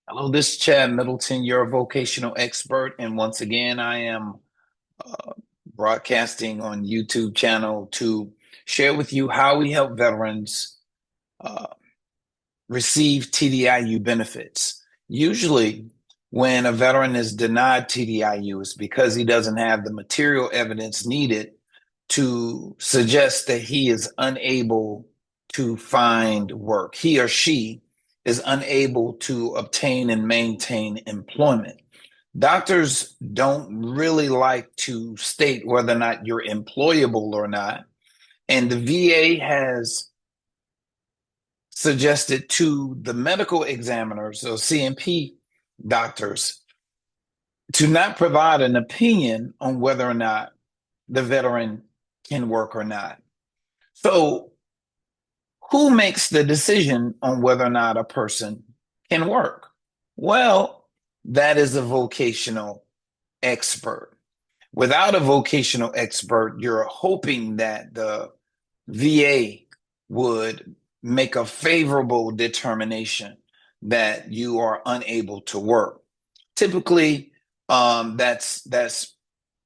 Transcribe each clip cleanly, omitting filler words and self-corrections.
Hello, this is Chad Middleton, your vocational expert. And once again, I am uh, broadcasting on YouTube channel to share with you how we help veterans uh, receive TDIU benefits. Usually, when a veteran is denied TDIU, it's because he doesn't have the material evidence needed to suggest that he is unable to find work. He or she is unable to obtain and maintain employment. Doctors don't really like to state whether or not you're employable or not. And the VA has suggested to the medical examiners, so CMP doctors, to not provide an opinion on whether or not the veteran can work or not. So, who makes the decision on whether or not a person can work? Well, that is a vocational expert. Without a vocational expert, you're hoping that the VA would make a favorable determination that you are unable to work. Typically, that's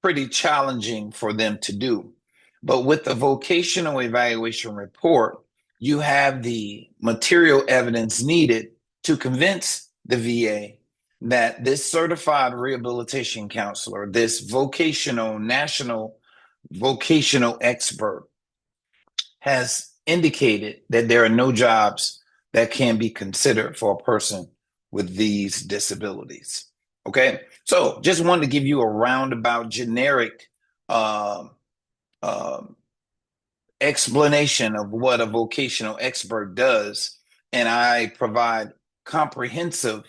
pretty challenging for them to do. But with the vocational evaluation report, you have the material evidence needed to convince the VA that this certified rehabilitation counselor, this vocational national vocational expert, has indicated that there are no jobs that can be considered for a person with these disabilities. Okay, so just wanted to give you a roundabout generic uh, uh, explanation of what a vocational expert does, and I provide comprehensive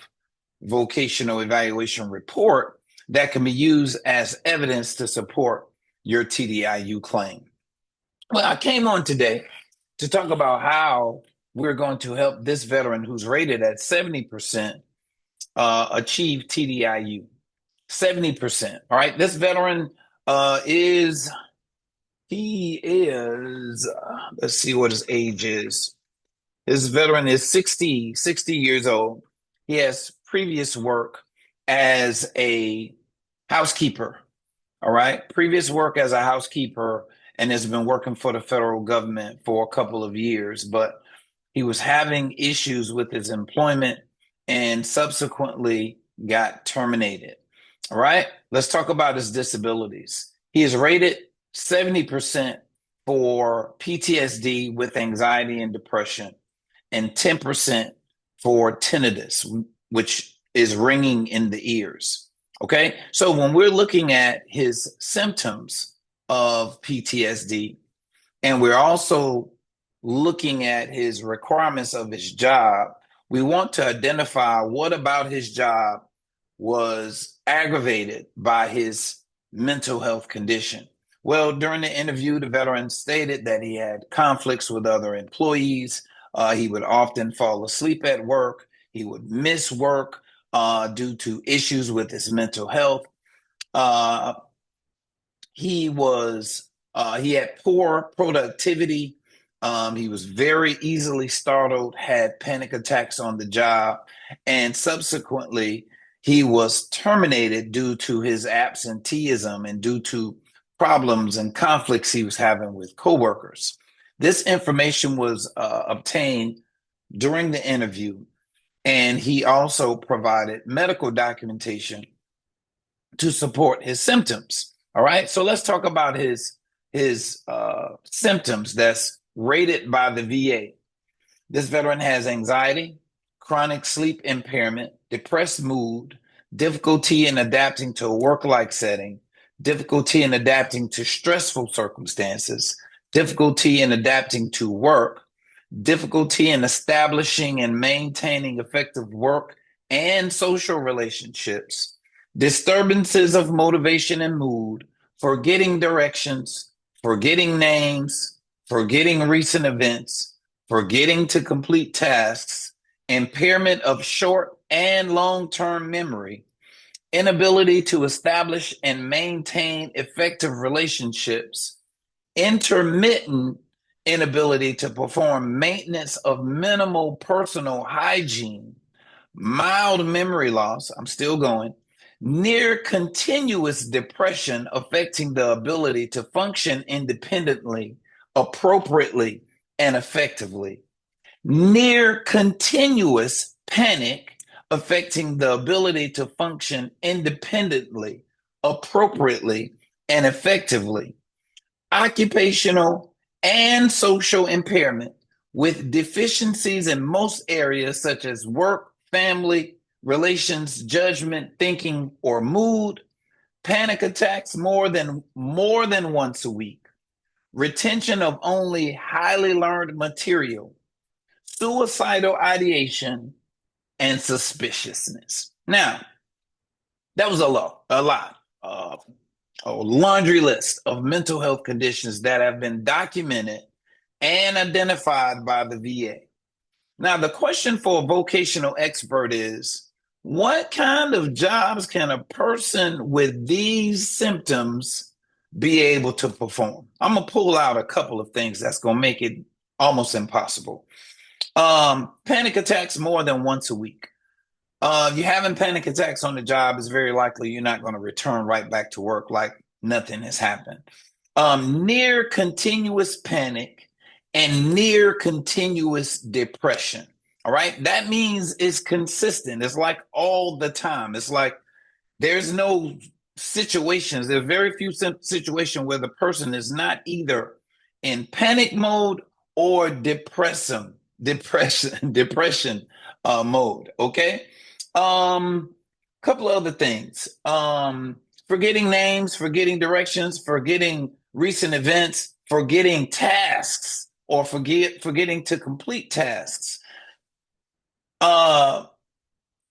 vocational evaluation report that can be used as evidence to support your TDIU claim. Well, I came on today to talk about how we're going to help this veteran who's rated at 70% achieve TDIU. 70%. All right. This veteran let's see what his age is. This veteran is 60 years old. He has previous work as a housekeeper. All right. Previous work as a housekeeper and has been working for the federal government for a couple of years, but he was having issues with his employment and subsequently got terminated. All right. Let's talk about his disabilities. He is rated 70% for PTSD with anxiety and depression, and 10% for tinnitus, which is ringing in the ears. Okay. So when we're looking at his symptoms of PTSD, and we're also looking at his requirements of his job, we want to identify what about his job was aggravated by his mental health condition. Well, during the interview, the veteran stated that he had conflicts with other employees. He would often fall asleep at work. He would miss work due to issues with his mental health. Uh, he had poor productivity. He was very easily startled, had panic attacks on the job, and subsequently he was terminated due to his absenteeism and due to problems and conflicts he was having with coworkers. This information was obtained during the interview, and he also provided medical documentation to support his symptoms. All right, so let's talk about his symptoms that's rated by the VA. This veteran has anxiety, chronic sleep impairment, depressed mood, difficulty in adapting to a work-like setting, difficulty in adapting to stressful circumstances, difficulty in adapting to work, difficulty in establishing and maintaining effective work and social relationships, disturbances of motivation and mood, forgetting directions, forgetting names, forgetting recent events, forgetting to complete tasks, impairment of short and long term memory, inability to establish and maintain effective relationships, intermittent inability to perform maintenance of minimal personal hygiene, mild memory loss, I'm still going, near continuous depression affecting the ability to function independently, appropriately, and effectively, near continuous panic affecting the ability to function independently, appropriately, and effectively, occupational and social impairment with deficiencies in most areas such as work, family, relations, judgment, thinking, or mood, panic attacks more than once a week, retention of only highly learned material, suicidal ideation, and suspiciousness. Now, that was a laundry list of mental health conditions that have been documented and identified by the VA. Now, the question for a vocational expert is, what kind of jobs can a person with these symptoms be able to perform? I'm going to pull out a couple of things that's going to make it almost impossible. Panic attacks more than once a week. You having panic attacks on the job is very likely you're not going to return right back to work like nothing has happened. Near continuous panic and near continuous depression. All right. That means it's consistent. It's like all the time. It's like there's no situations, there are very few situations where the person is not either in panic mode or depression mode. Okay. Couple of other things. Forgetting names, forgetting directions, forgetting recent events, forgetting tasks, or forgetting to complete tasks.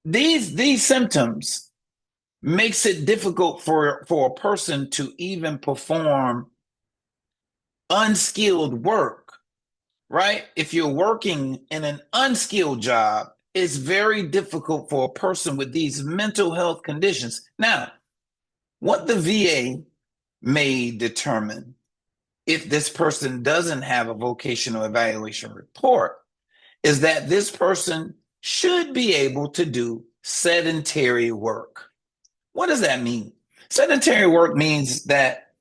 These symptoms makes it difficult for a person to even perform unskilled work, right? If you're working in an unskilled job, it's very difficult for a person with these mental health conditions. Now, what the VA may determine if this person doesn't have a vocational evaluation report is that this person should be able to do sedentary work. What does that mean? Sedentary work means that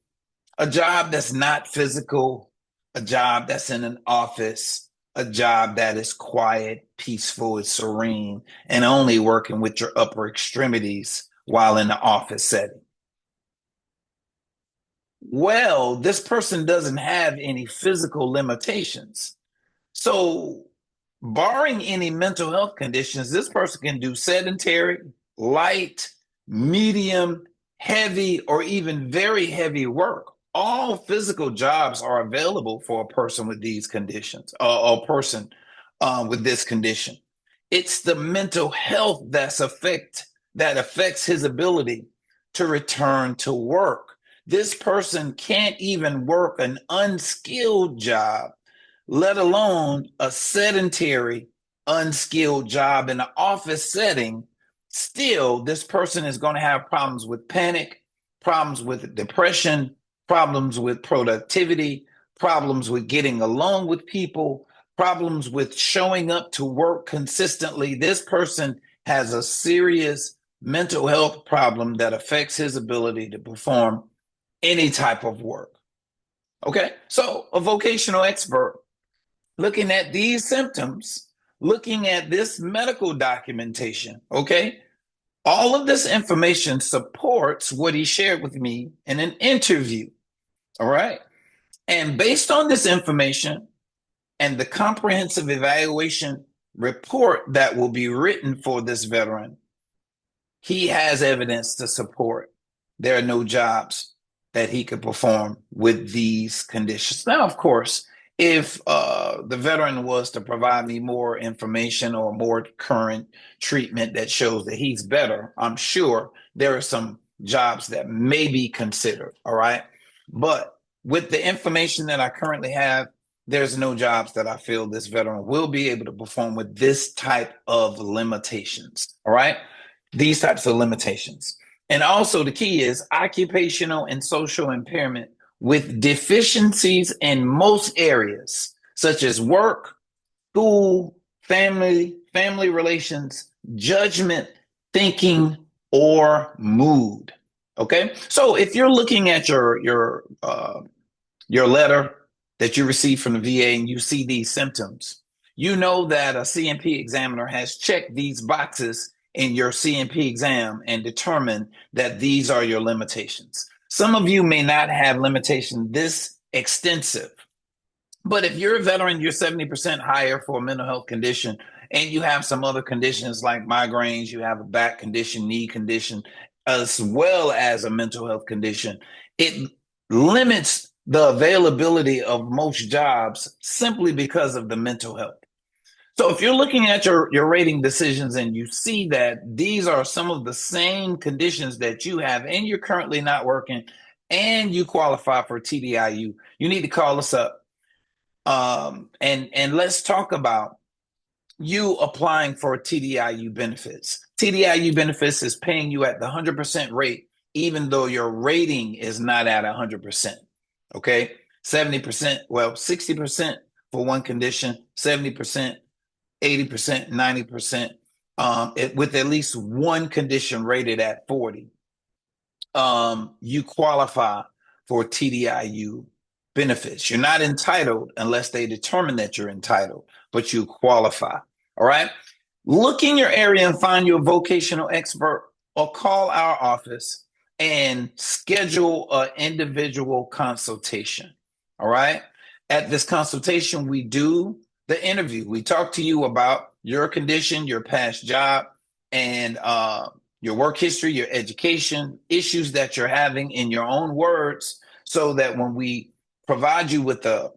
a job that's not physical, a job that's in an office, a job that is quiet, peaceful, and serene, and only working with your upper extremities while in the office setting. Well, this person doesn't have any physical limitations. So, barring any mental health conditions, this person can do sedentary, light, medium, heavy, or even very heavy work. All physical jobs are available for a person with these conditions, or a person with this condition. It's the mental health that affects his ability to return to work. This person can't even work an unskilled job, let alone a sedentary, unskilled job in an office setting. Still, this person is going to have problems with panic, problems with depression, problems with productivity, problems with getting along with people, problems with showing up to work consistently. This person has a serious mental health problem that affects his ability to perform any type of work. Okay, so a vocational expert looking at these symptoms, looking at this medical documentation, okay, all of this information supports what he shared with me in an interview. All right. And based on this information and the comprehensive evaluation report that will be written for this veteran, he has evidence to support there are no jobs that he could perform with these conditions. Now, of course, if the veteran was to provide me more information or more current treatment that shows that he's better, I'm sure there are some jobs that may be considered. All right. But with the information that I currently have, there's no jobs that I feel this veteran will be able to perform with this type of limitations. All right. These types of limitations. And also the key is occupational and social impairment with deficiencies in most areas, such as work, school, family relations, judgment, thinking, or mood. Okay, so if you're looking at your letter that you received from the VA and you see these symptoms, you know that a CMP examiner has checked these boxes in your CMP exam and determined that these are your limitations. Some of you may not have limitation this extensive, but if you're a veteran, you're 70% higher for a mental health condition, and you have some other conditions like migraines, you have a back condition, knee condition, as well as a mental health condition, it limits the availability of most jobs simply because of the mental health. So if you're looking at your rating decisions and you see that these are some of the same conditions that you have and you're currently not working and you qualify for TDIU, you need to call us up, and let's talk about you applying for TDIU benefits. TDIU benefits is paying you at the 100% rate, even though your rating is not at 100%. Okay, 70%, well, 60% for one condition, 70%, 80%, 90%, with at least one condition rated at 40. You qualify for TDIU benefits. You're not entitled unless they determine that you're entitled, but you qualify. All right. Look in your area and find your vocational expert, or call our office and schedule an individual consultation. All right. At this consultation, we do the interview. We talk to you about your condition, your past job, and your work history, your education, issues that you're having in your own words, so that when we provide you with a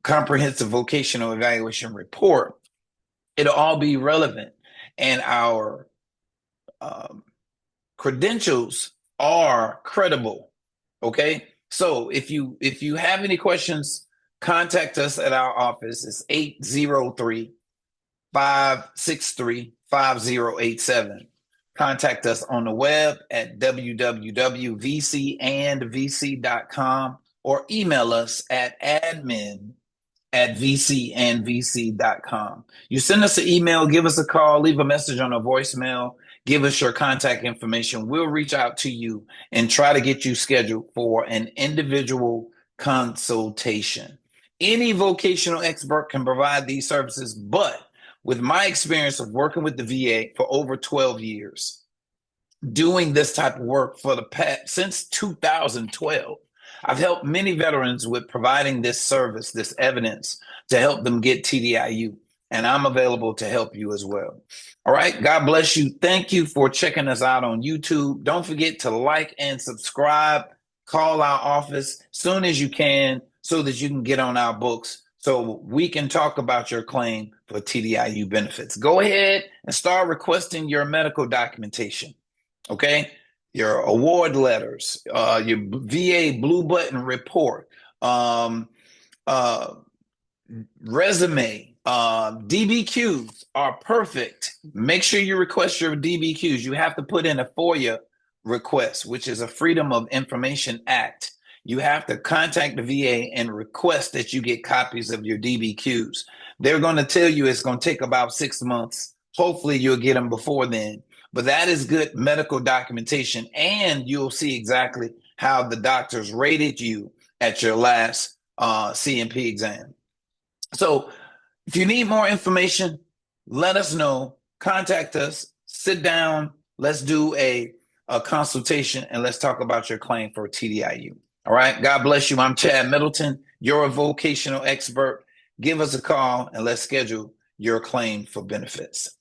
comprehensive vocational evaluation report, it'll all be relevant, and our credentials are credible. Okay, so if you have any questions, contact us at our office. It's 803-563-5087. Contact us on the web at www.vcandvc.com, or email us at admin@vcandvc.com. You send us an email, give us a call, leave a message on a voicemail, give us your contact information. We'll reach out to you and try to get you scheduled for an individual consultation. Any vocational expert can provide these services, but with my experience of working with the VA for over 12 years, doing this type of work for the past since 2012, I've helped many veterans with providing this service, this evidence, to help them get TDIU, and I'm available to help you as well. All right, God bless you. Thank you for checking us out on YouTube. Don't forget to like and subscribe. Call our office soon as you can so that you can get on our books, so we can talk about your claim for TDIU benefits. Go ahead and start requesting your medical documentation, okay? Your award letters, your VA Blue Button report, resume, DBQs are perfect. Make sure you request your DBQs. You have to put in a FOIA request, which is a Freedom of Information Act. You have to contact the VA and request that you get copies of your DBQs. They're going to tell you it's going to take about 6 months. Hopefully you'll get them before then. But that is good medical documentation, and you'll see exactly how the doctors rated you at your last CMP exam. So if you need more information, let us know. Contact us. Sit down. Let's do a consultation, and let's talk about your claim for TDIU. All right. God bless you. I'm Chad Middleton. You're a vocational expert. Give us a call, and let's schedule your claim for benefits.